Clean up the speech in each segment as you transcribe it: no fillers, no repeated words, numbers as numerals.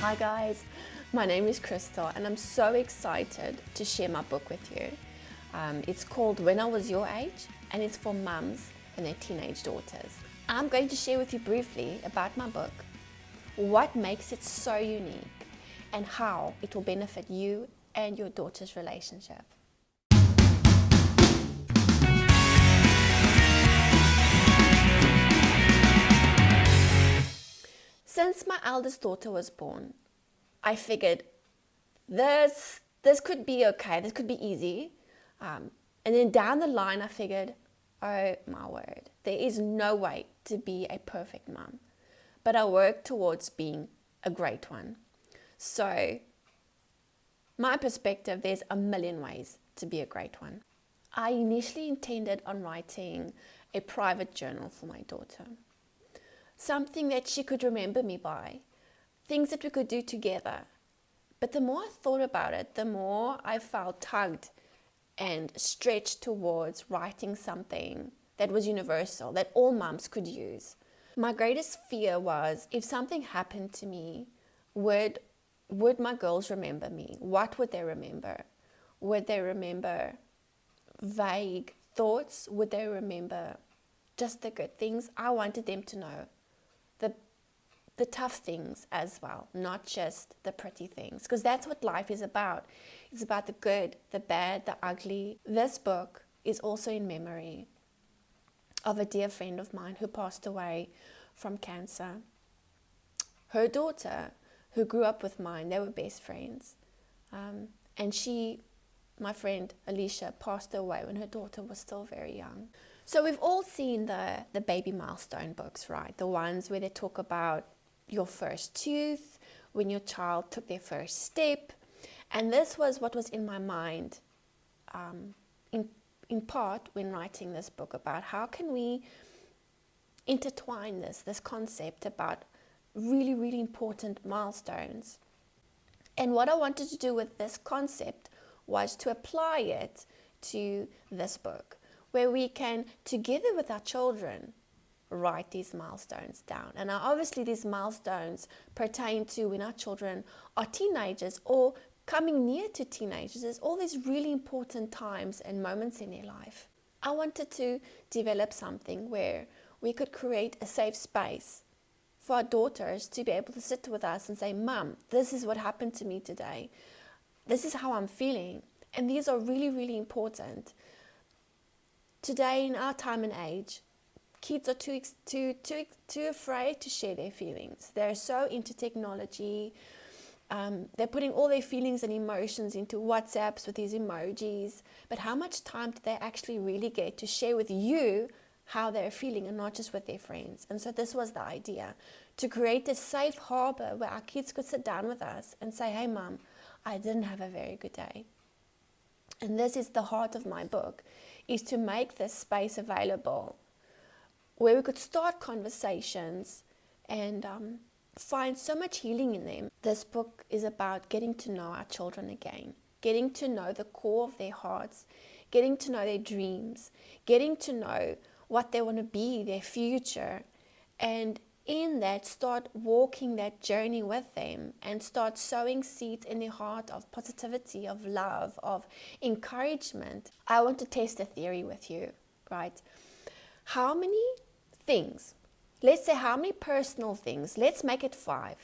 Hi guys, my name is Crystal and I'm so excited to share my book with you. It's called When I Was Your Age and it's for mums and their teenage daughters. I'm going to share with you briefly about my book, what makes it so unique and how it will benefit you and your daughter's relationship. Since my eldest daughter was born, I figured this could be okay, this could be easy. And then down the line, I figured, oh my word, there is no way to be a perfect mom. But I worked towards being a great one. So, my perspective, there's a million ways to be a great one. I initially intended on writing a private journal for my daughter. Something that she could remember me by, things that we could do together. But the more I thought about it, the more I felt tugged and stretched towards writing something that was universal, that all moms could use. My greatest fear was, if something happened to me, would my girls remember me? What would they remember? Would they remember vague thoughts? Would they remember just the good things? I wanted them to know the tough things as well, not just the pretty things, because that's what life is about. It's about the good, the bad, the ugly. This book is also in memory of a dear friend of mine who passed away from cancer. Her daughter, who grew up with mine, they were best friends. And she, my friend Alicia, passed away when her daughter was still very young. So we've all seen the baby milestone books, right? The ones where they talk about your first tooth, when your child took their first step. And this was what was in my mind in part when writing this book, about how can we intertwine this concept about really, really important milestones. And what I wanted to do with this concept was to apply it to this book, where we can, together with our children, write these milestones down. And obviously these milestones pertain to when our children are teenagers or coming near to teenagers. There's all these really important times and moments in their life. I wanted to develop something where we could create a safe space for our daughters to be able to sit with us and say, Mom, this is what happened to me today. This is how I'm feeling. And these are really, really important. Today, in our time and age, kids are too afraid to share their feelings. They're so into technology. They're putting all their feelings and emotions into WhatsApps with these emojis. But how much time do they actually really get to share with you how they're feeling, and not just with their friends? And so this was the idea, to create a safe harbor where our kids could sit down with us and say, hey, Mom, I didn't have a very good day. And this is the heart of my book, is to make this space available where we could start conversations and find so much healing in them. This book is about getting to know our children again, getting to know the core of their hearts, getting to know their dreams, getting to know what they want to be, their future, and in that start walking that journey with them and start sowing seeds in their heart of positivity, of love, of encouragement. I want to test a theory with you, right? How many things, let's say how many personal things, let's make it 5.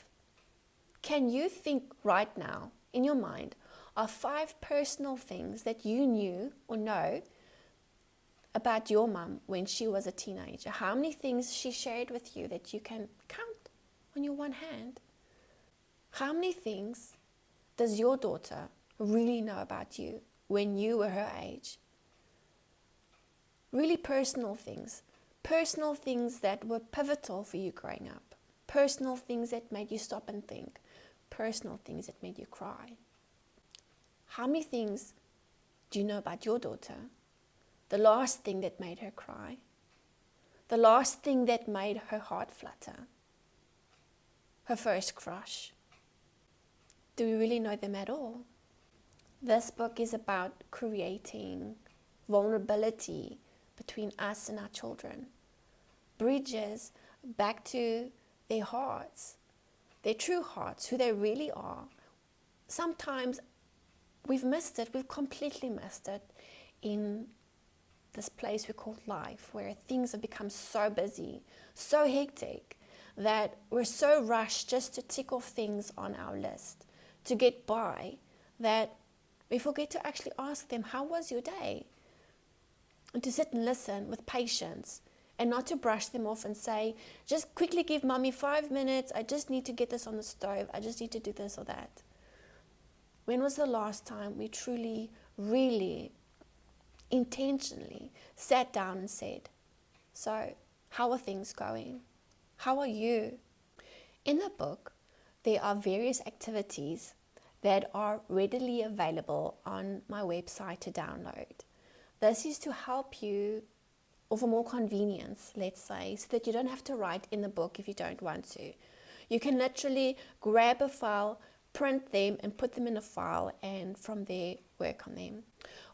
Can you think right now in your mind of 5 personal things that you knew or know about your mom when she was a teenager? How many things she shared with you that you can count on your one hand? How many things does your daughter really know about you when you were her age? Really personal things that were pivotal for you growing up, personal things that made you stop and think, personal things that made you cry. How many things do you know about your daughter? The last thing that made her cry, the last thing that made her heart flutter, her first crush. Do we really know them at all? This book is about creating vulnerability between us and our children, bridges back to their hearts, their true hearts, who they really are, sometimes we've missed it. We've completely missed it in this place we call life, where things have become so busy, so hectic, that we're so rushed just to tick off things on our list to get by, that we forget to actually ask them, how was your day? And to sit and listen with patience, and not to brush them off and say, just quickly give mommy 5 minutes, I just need to get this on the stove, I just need to do this or that. When was the last time we truly, really, intentionally sat down and said, so how are things going? How are you? In the book, there are various activities that are readily available on my website to download. This is to help you, or for more convenience, let's say, so that you don't have to write in the book if you don't want to. You can literally grab a file, print them, and put them in a file, and from there work on them.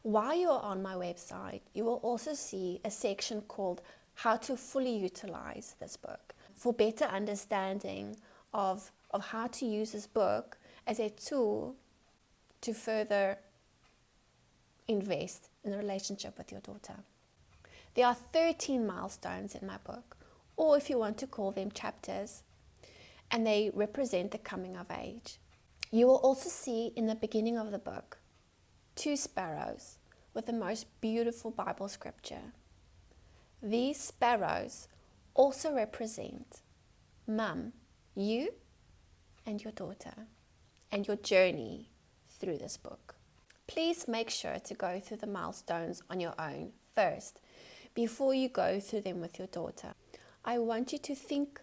While you're on my website, you will also see a section called How to Fully Utilize this book, for better understanding of how to use this book as a tool to further invest in a relationship with your daughter. There are 13 milestones in my book, or if you want to call them chapters, and they represent the coming of age. You will also see in the beginning of the book 2 sparrows with the most beautiful Bible scripture. These sparrows also represent Mum, you and your daughter, and your journey through this book. Please make sure to go through the milestones on your own first, before you go through them with your daughter. I want you to think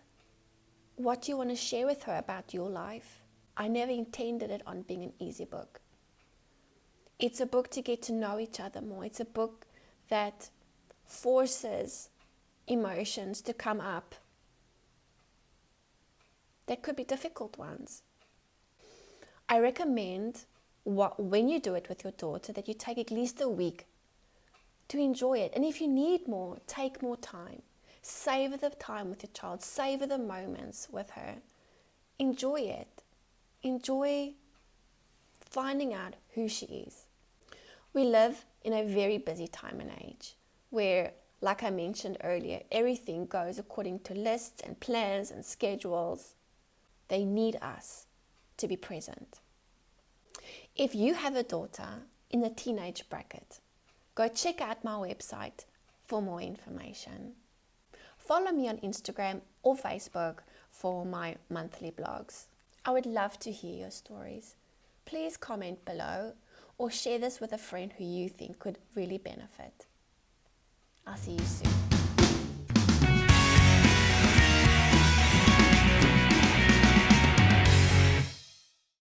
what you want to share with her about your life. I never intended it on being an easy book. It's a book to get to know each other more. It's a book that forces emotions to come up that could be difficult ones. I recommend when you do it with your daughter that you take at least a week to enjoy it. And if you need more, take more time. Savor the time with your child. Savor the moments with her. Enjoy it. Enjoy finding out who she is. We live in a very busy time and age where, like I mentioned earlier, everything goes according to lists and plans and schedules. They need us to be present. If you have a daughter in the teenage bracket, go check out my website for more information. Follow me on Instagram or Facebook for my monthly blogs. I would love to hear your stories. Please comment below or share this with a friend who you think could really benefit. I'll see you soon.